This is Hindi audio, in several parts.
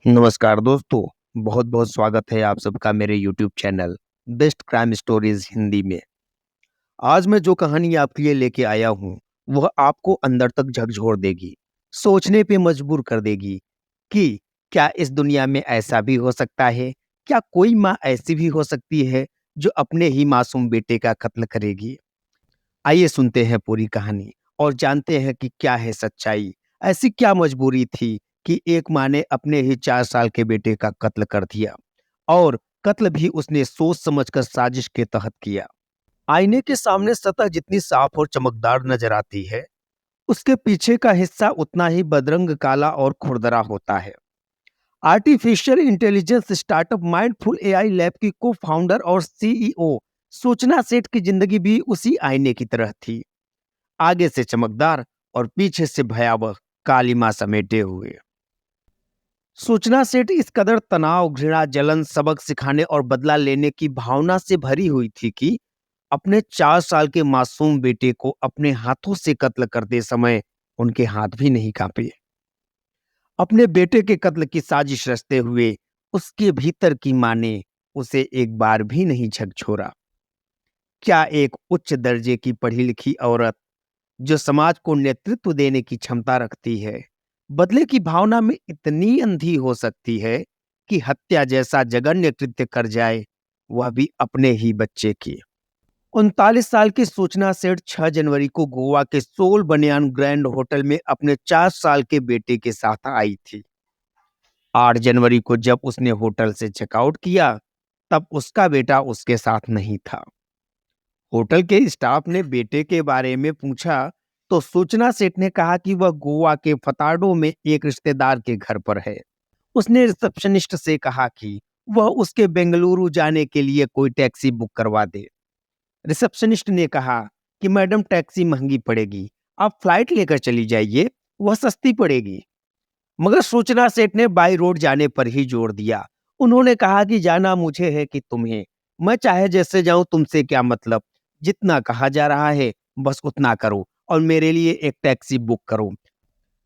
नमस्कार दोस्तों, बहुत बहुत स्वागत है आप सबका मेरे YouTube channel best crime stories Hindi में। आज मैं जो कहानी आपके लिए लेके आया हूँ वह आपको अंदर तक झकझोर देगी, सोचने पे मजबूर कर देगी कि क्या इस दुनिया में ऐसा भी हो सकता है। क्या कोई माँ ऐसी भी हो सकती है जो अपने ही मासूम बेटे का कत्ल करेगी। आइए सुनते हैं पूरी कहानी और जानते हैं कि क्या है सच्चाई। ऐसी क्या मजबूरी थी कि एक माँ ने अपने ही 4 साल के बेटे का कत्ल कर दिया, और कत्ल भी उसने सोच समझकर साजिश के तहत किया। आईने के सामने सतह जितनी साफ और चमकदार नजर आती है, उसके पीछे का हिस्सा उतना ही बदरंग काला और खुरदरा होता है। Artificial intelligence startup mindful AI lab की को फाउंडर और सीईओ सूचना सेठ की जिंदगी भी उसी आईने की तरह थी, आगे से चमकदार और पीछे से भयावह कालिमा समेटे हुए। सूचना सेठ इस कदर तनाव, घृणा, जलन, सबक सिखाने और बदला लेने की भावना से भरी हुई थी कि अपने 4 साल के मासूम बेटे को अपने हाथों से कत्ल करते समय उनके हाथ भी नहीं कांपे। अपने बेटे के कत्ल की साजिश रचते हुए उसके भीतर की मां ने उसे एक बार भी नहीं झकझोरा। क्या एक उच्च दर्जे की पढ़ी लिखी औरत जो समाज को नेतृत्व देने की क्षमता रखती है, बदले की भावना में इतनी अंधी हो सकती है कि हत्या जैसा जघन्य कृत्य कर जाए, वह भी अपने ही बच्चे की। 39 साल की सूचना सेठ 6 जनवरी को गोवा के सोल बनियान ग्रैंड होटल में अपने 4 साल के बेटे के साथ आई थी। 8 जनवरी को जब उसने होटल से चेकआउट किया, तब उसका बेटा उसके साथ नहीं था। होटल के स्टाफ ने बेटे के बारे में पूछा तो सूचना सेठ ने कहा कि वह गोवा के फताडो में एक रिश्तेदार के घर पर है। उसने रिसेप्शनिस्ट से कहा कि वह उसके बेंगलुरु जाने के लिए कोई टैक्सी बुक करवा दे। रिसेप्शनिस्ट ने कहा कि मैडम टैक्सी महंगी पड़ेगी, आप फ्लाइट लेकर चली जाइए, वह सस्ती पड़ेगी। मगर सूचना सेठ ने बाई रोड जाने पर ही जोर दिया। उन्होंने कहा कि जाना मुझे है कि तुम्हें, मैं चाहे जैसे जाऊं तुमसे क्या मतलब। जितना कहा जा रहा है बस उतना करो और मेरे लिए एक टैक्सी बुक करो।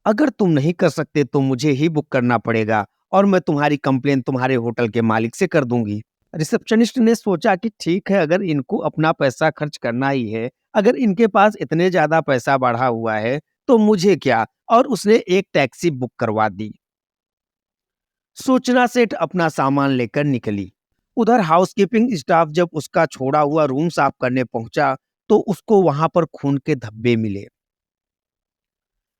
अगर तुम नहीं कर सकते तो मुझे ही बुक करना पड़ेगा और मैं तुम्हारी कंप्लेन तुम्हारे होटल के मालिक से कर दूंगी। रिसेप्शनिस्ट ने सोचा कि ठीक है, अगर इनको अपना पैसा खर्च करना ही है, अगर इनके पास इतने ज्यादा पैसा बढ़ा हुआ है तो मुझे क्या, और उसने एक टैक्सी बुक करवा दी। सूचना सेठ अपना सामान लेकर निकली। उधर हाउसकीपिंग स्टाफ जब उसका छोड़ा हुआ रूम साफ करने पहुंचा तो उसको वहां पर खून के धब्बे मिले।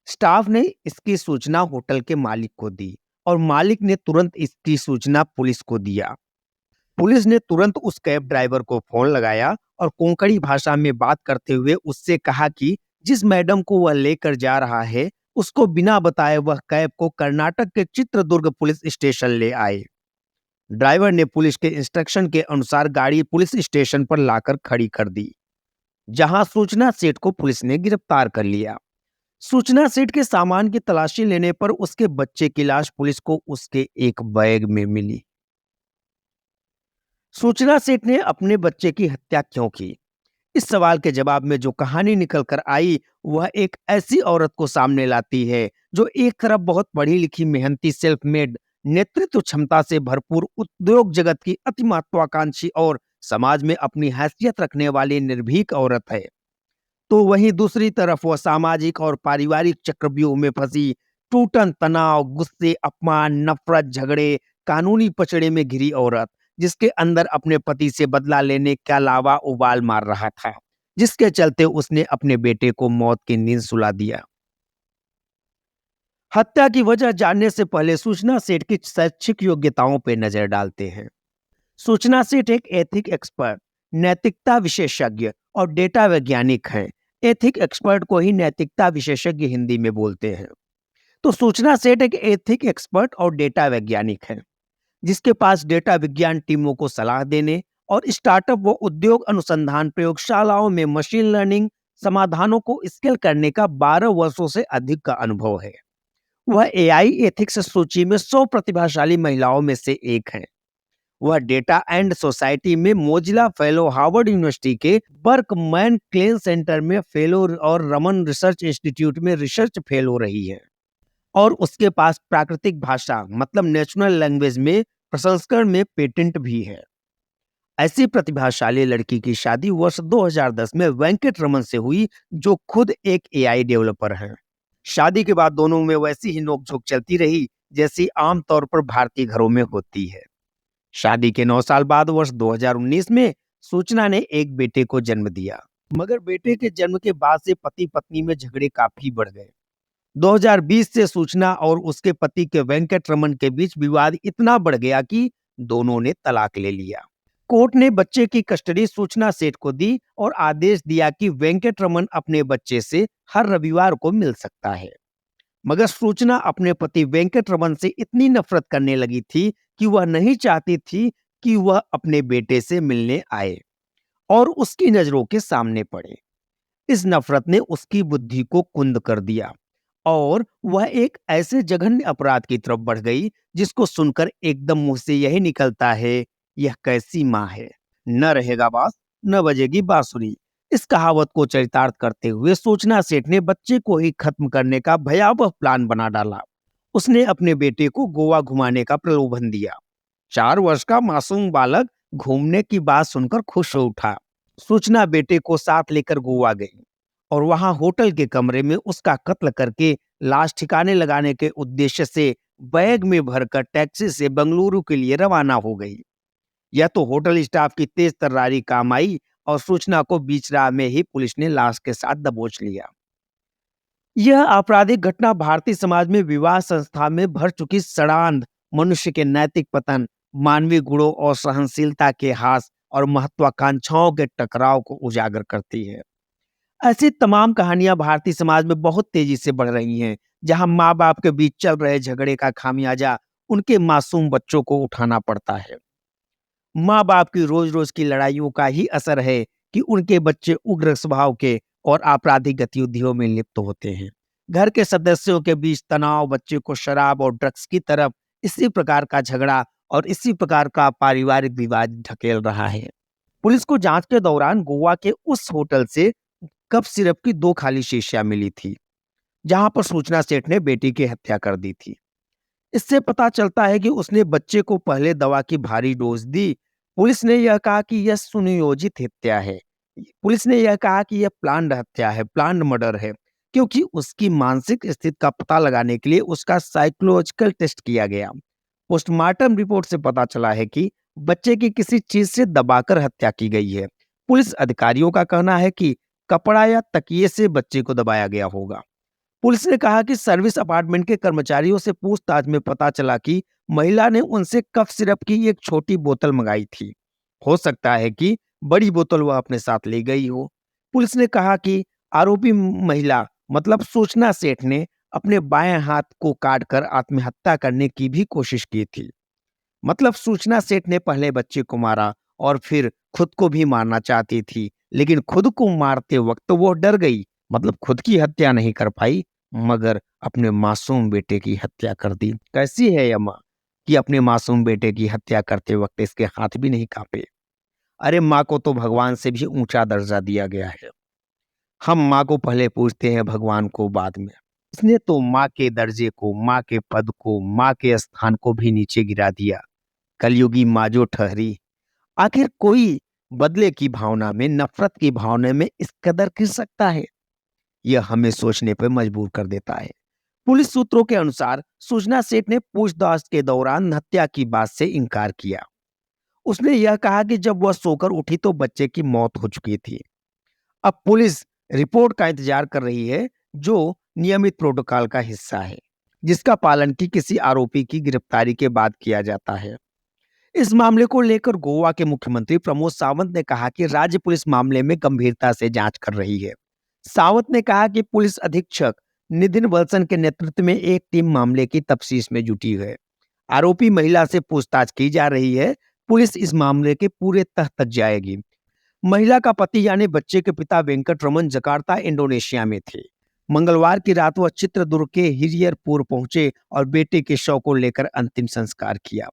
स्टाफ ने इसकी सूचना होटल के मालिक को दी और मालिक ने तुरंत इसकी सूचना पुलिस को दिया। पुलिस ने तुरंत उस कैब ड्राइवर को फोन लगाया और कोंकणी भाषा में बात करते हुए उससे कहा कि जिस मैडम को वह लेकर जा रहा है उसको बिना बताए वह कैब को कर्नाटक के चित्रदुर्ग पुलिस स्टेशन ले आए। ड्राइवर ने पुलिस के इंस्ट्रक्शन के अनुसार गाड़ी पुलिस स्टेशन पर लाकर खड़ी कर दी, जहां सूचना सेठ को पुलिस ने गिरफ्तार कर लिया। सूचना सेठ के सामान की तलाशी लेने पर उसके बच्चे की लाश पुलिस को उसके एक बैग में मिली। सूचना सेठ ने अपने बच्चे की हत्या क्यों की, इस सवाल के जवाब में जो कहानी निकल कर आई वह एक ऐसी औरत को सामने लाती है जो एक तरफ बहुत पढ़ी लिखी, मेहनती, सेल्फ मेड, नेतृत्व क्षमता से भरपूर उद्योग जगत की अति महत्वाकांक्षी और समाज में अपनी हैसियत रखने वाली निर्भीक औरत है, तो वहीं दूसरी तरफ वह सामाजिक और पारिवारिक चक्रव्यूह में फंसी, टूटन, तनाव, गुस्से, अपमान, नफरत, झगड़े, कानूनी पचड़े में घिरी औरत, जिसके अंदर अपने पति से बदला लेने के अलावा उबाल मार रहा था, जिसके चलते उसने अपने बेटे को मौत की नींद सुला दिया। हत्या की वजह जानने से पहले सूचना सेठ की शैक्षिक योग्यताओं पर नजर डालते हैं। सूचना सेठ एक एथिक एक्सपर्ट, नैतिकता विशेषज्ञ और डेटा वैज्ञानिक हैं। एथिक एक्सपर्ट को ही नैतिकता विशेषज्ञ हिंदी में बोलते हैं। तो सूचना सेठ एक एथिक एक्सपर्ट और डेटा वैज्ञानिक है, जिसके पास डेटा विज्ञान टीमों को सलाह देने और स्टार्टअप व उद्योग अनुसंधान प्रयोगशालाओं में मशीन लर्निंग समाधानों को स्केल करने का 12 वर्षों से अधिक का अनुभव है। वह एआई एथिक्स सूची में 100 प्रतिभाशाली महिलाओं में से एक है। वह डेटा एंड सोसाइटी में मोजिला फेलो, हार्वर्ड यूनिवर्सिटी के बर्कमैन क्लेन सेंटर में फेलो और रमन रिसर्च इंस्टीट्यूट में रिसर्च फेलो रही है। और उसके पास प्राकृतिक भाषा मतलब नेचुरल लैंग्वेज में प्रसंस्करण में पेटेंट भी है। ऐसी प्रतिभाशाली लड़की की शादी वर्ष 2010 में वेंकट रमन से हुई, जो खुद एक एआई डेवलपर हैं। शादी के बाद दोनों में वैसी ही नोकझोंक चलती रही जैसी आमतौर पर भारतीय घरों में होती है। शादी के 9 साल बाद वर्ष 2019 में सूचना ने एक बेटे को जन्म दिया, मगर बेटे के जन्म के बाद से पति पत्नी में झगड़े काफी बढ़ गए। 2020 से सूचना और उसके पति के वेंकट रमन के बीच विवाद इतना बढ़ गया कि दोनों ने तलाक ले लिया। कोर्ट ने बच्चे की कस्टडी सूचना सेठ को दी और आदेश दिया कि वेंकट रमन अपने बच्चे से हर रविवार को मिल सकता है। मगर सूचना अपने पति वेंकट रमन से इतनी नफरत करने लगी थी कि वह नहीं चाहती थी कि वह अपने बेटे से मिलने आए और उसकी नजरों के सामने पड़े। इस नफरत ने उसकी बुद्धि को कुंद कर दिया और वह एक ऐसे जघन्य अपराध की तरफ बढ़ गई जिसको सुनकर एकदम मुंह से यही निकलता है, यह कैसी माँ है। न रहेगा बांस न बजेगी बांसुरी। इस कहावत को चरितार्थ करते हुए सूचना सेठ ने बच्चे को ही खत्म करने का भयावह प्लान बना डाला। उसने अपने बेटे को गोवा घुमाने का प्रलोभन दिया। 4 वर्ष का मासूम बालक घूमने की बात सुनकर खुश हो उठा। सूचना बेटे को साथ लेकर गोवा गई और वहां होटल के कमरे में उसका कत्ल करके लाश ठिकाने लगाने के उद्देश्य से बैग में भरकर टैक्सी से बंगलुरु के लिए रवाना हो गई। यह तो होटल स्टाफ की तेज तर्रारी काम आई और सूचना को बीच राह में ही पुलिस ने लाश के साथ दबोच लिया। यह आपराधिक घटना भारतीय समाज में विवाह संस्था में भर चुकी सड़ांध, मनुष्य के नैतिक पतन, मानवीय गुणों और सहनशीलता के ह्रास और महत्वाकांक्षाओं के टकराव को उजागर करती है। ऐसी तमाम कहानियां भारतीय समाज में बहुत तेजी से बढ़ रही हैं, जहां माँ बाप के बीच चल रहे झगड़े का खामियाजा उनके मासूम बच्चों को उठाना पड़ता है। माँ बाप की रोज रोज की लड़ाइयों का ही असर है कि उनके बच्चे उग्र स्वभाव के और आपराधिक गतिविधियों में लिप्त होते हैं। घर के सदस्यों के बीच तनाव बच्चे को शराब और ड्रग्स की तरफ इसी प्रकार का झगड़ा और इसी प्रकार का पारिवारिक विवाद ढकेल रहा है। पुलिस को जांच के दौरान गोवा के उस होटल से कफ सिरप की 2 खाली शीशियां मिली थी, जहां पर सूचना सेठ ने बेटी की हत्या कर दी थी। इससे पता चलता है कि उसने बच्चे को पहले दवा की भारी डोज दी। पुलिस ने यह कहा कि यह सुनियोजित हत्या है। पुलिस ने यह कहा कि यह प्लान्ड हत्या है, प्लान्ड मर्डर है, क्योंकि उसकी मानसिक स्थिति का पता लगाने के लिए उसका साइकोलॉजिकल टेस्ट किया गया। पोस्टमार्टम रिपोर्ट से पता चला है कि बच्चे की किसी चीज से दबाकर हत्या की गई है। पुलिस अधिकारियों का कहना है कि कपड़ा या तकिए से बच्चे को दबाया गया होगा। पुलिस ने कहा कि सर्विस अपार्टमेंट के कर्मचारियों से पूछताछ में पता चला कि महिला ने उनसे कफ सिरप की एक छोटी बोतल मंगाई थी। हो सकता है कि बड़ी बोतल वह अपने साथ ले गई हो। पुलिस ने कहा कि आरोपी महिला मतलब सूचना सेठ ने अपने बाएं हाथ को काटकर आत्महत्या करने की भी कोशिश की थी। मतलब सूचना सेठ ने पहले बच्चे को मारा और फिर खुद को भी मारना चाहती थी, लेकिन खुद को मारते वक्त वो डर गई। मतलब खुद की हत्या नहीं कर पाई, मगर अपने मासूम बेटे की हत्या कर दी। कैसी है यह माँ कि अपने मासूम बेटे की हत्या करते वक्त इसके हाथ भी नहीं कांपे। अरे माँ को तो भगवान से भी ऊंचा दर्जा दिया गया है। हम माँ को पहले पूछते हैं, भगवान को बाद में। इसने तो माँ के दर्जे को, माँ के पद को, माँ के स्थान को भी नीचे गिरा दिया। कलयुगी माँ जो ठहरी। आखिर कोई बदले की भावना में, नफरत की भावना में इस कदर गिर सकता है? यह हमें सोचने पर मजबूर कर देता है। पुलिस सूत्रों के अनुसार सूचना सेठ ने पूछताछ के दौरान हत्या की बात से इनकार किया। उसने यह कहा कि जब वह सोकर उठी तो बच्चे की मौत हो चुकी थी। अब पुलिस रिपोर्ट का इंतजार कर रही है, जो नियमित प्रोटोकॉल का हिस्सा है, जिसका पालन की किसी आरोपी की गिरफ्तारी के बाद किया जाता है। इस मामले को लेकर गोवा के मुख्यमंत्री प्रमोद सावंत ने कहा कि राज्य पुलिस मामले में गंभीरता से जांच कर रही है। सावंत ने कहा कि पुलिस अधीक्षक नितिन वल्सन के नेतृत्व में एक टीम मामले की तफ्तीश में जुटी है। आरोपी महिला से पूछताछ की जा रही है। पुलिस इस मामले के पूरे तह तक जाएगी। महिला का पति यानी बच्चे के पिता वेंकट रमन जकार्ता इंडोनेशिया में थे। मंगलवार की रात वह चित्रदुर्ग के हिरियरपुर पहुंचे और बेटे के शव को लेकर अंतिम संस्कार किया।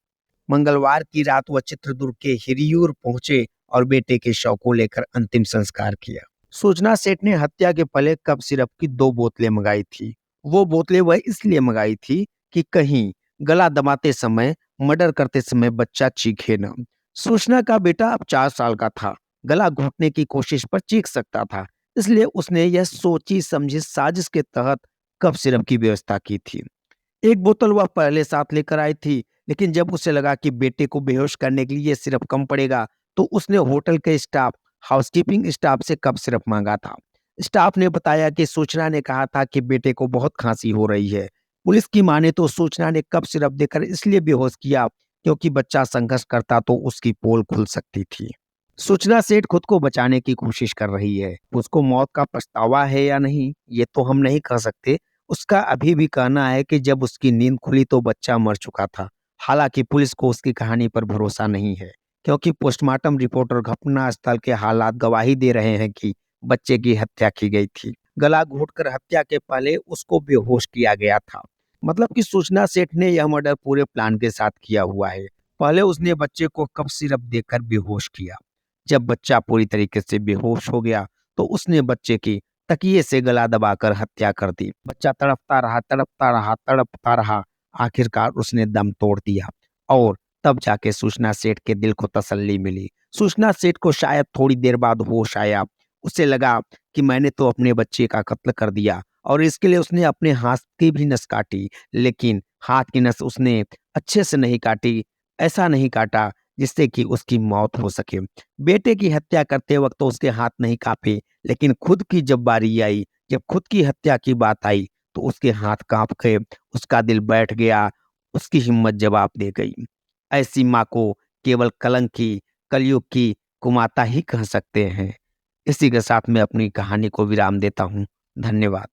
मंगलवार की रात वह चित्रदुर्ग के हिरियूर पहुंचे और बेटे के शव को लेकर अंतिम संस्कार किया। सूचना सेठ ने हत्या के पहले कफ सिरप की 2 बोतलें मंगाई थी वो बोतलें वह इसलिए मंगाई थी कि कहीं गला दबाते समय, मर्डर करते समय बच्चा चीखे ना। सूचना का बेटा अब 4 साल का था, गला घोंटने की कोशिश पर चीख सकता था। इसलिए उसने यह सोची-समझी साजिश के तहत कफ सिरप की व्यवस्था की थी। एक बोतल वह पहले साथ लेकर आई थी, लेकिन जब उसे लगा कि बेटे को बेहोश करने के लिए ये सिरप कम पड़ेगा, तो उसने होटल के स्टाफ, हाउसकीपिंग स्टाफ से कफ सिरप माँगा था। स्टाफ ने बताया कि सूचना ने कहा था कि बेटे को बहुत खाँसी हो रही है। पुलिस की माने तो सूचना ने कफ सिरप देकर इसलिए बेहोश किया, क्योंकि बच्चा संघर्ष करता तो उसकी पोल खुल सकती थी। सूचना सेठ खुद को बचाने की कोशिश कर रही है। उसको मौत का पछतावा है या नहीं, ये तो हम नहीं कह सकते। उसका अभी भी कहना है कि जब उसकी नींद खुली तो बच्चा मर चुका था। हालाँकि पुलिस को उसकी कहानी पर भरोसा नहीं है, क्योंकि पोस्टमार्टम रिपोर्ट और घटनास्थल के हालात गवाही दे रहे हैं कि बच्चे की हत्या की गई थी। गला घोंटकर हत्या के पहले उसको बेहोश किया गया था। मतलब कि सूचना सेठ ने यह मर्डर पूरे प्लान के साथ किया हुआ है। पहले उसने बच्चे को कफ सिरप देकर बेहोश किया। जब बच्चा पूरी तरीके से बेहोश हो गया, तो उसने बच्चे की तकिए से गला दबाकर हत्या कर दी। बच्चा तड़पता रहा, तड़पता रहा, तड़पता रहा। आखिरकार उसने दम तोड़ दिया और तब जाके सूचना सेठ के दिल को तसल्ली मिली। सूचना सेठ को शायद थोड़ी देर बाद होश आया। उसे लगा कि मैंने तो अपने बच्चे का कत्ल कर दिया और इसके लिए उसने अपने हाथ की भी नस काटी। लेकिन हाथ की नस उसने अच्छे से नहीं काटी, ऐसा नहीं काटा जिससे कि उसकी मौत हो सके। बेटे की हत्या करते वक़्त तो उसके हाथ नहीं काँपे, लेकिन खुद की जब बारी आई, जब खुद की हत्या की बात आई, तो उसके हाथ काँप गए, उसका दिल बैठ गया, उसकी हिम्मत जवाब दे गई। ऐसी माँ को केवल कलंक की, कलयुग की कुमाता ही कह सकते हैं। इसी के साथ मैं अपनी कहानी को विराम देता हूँ। धन्यवाद।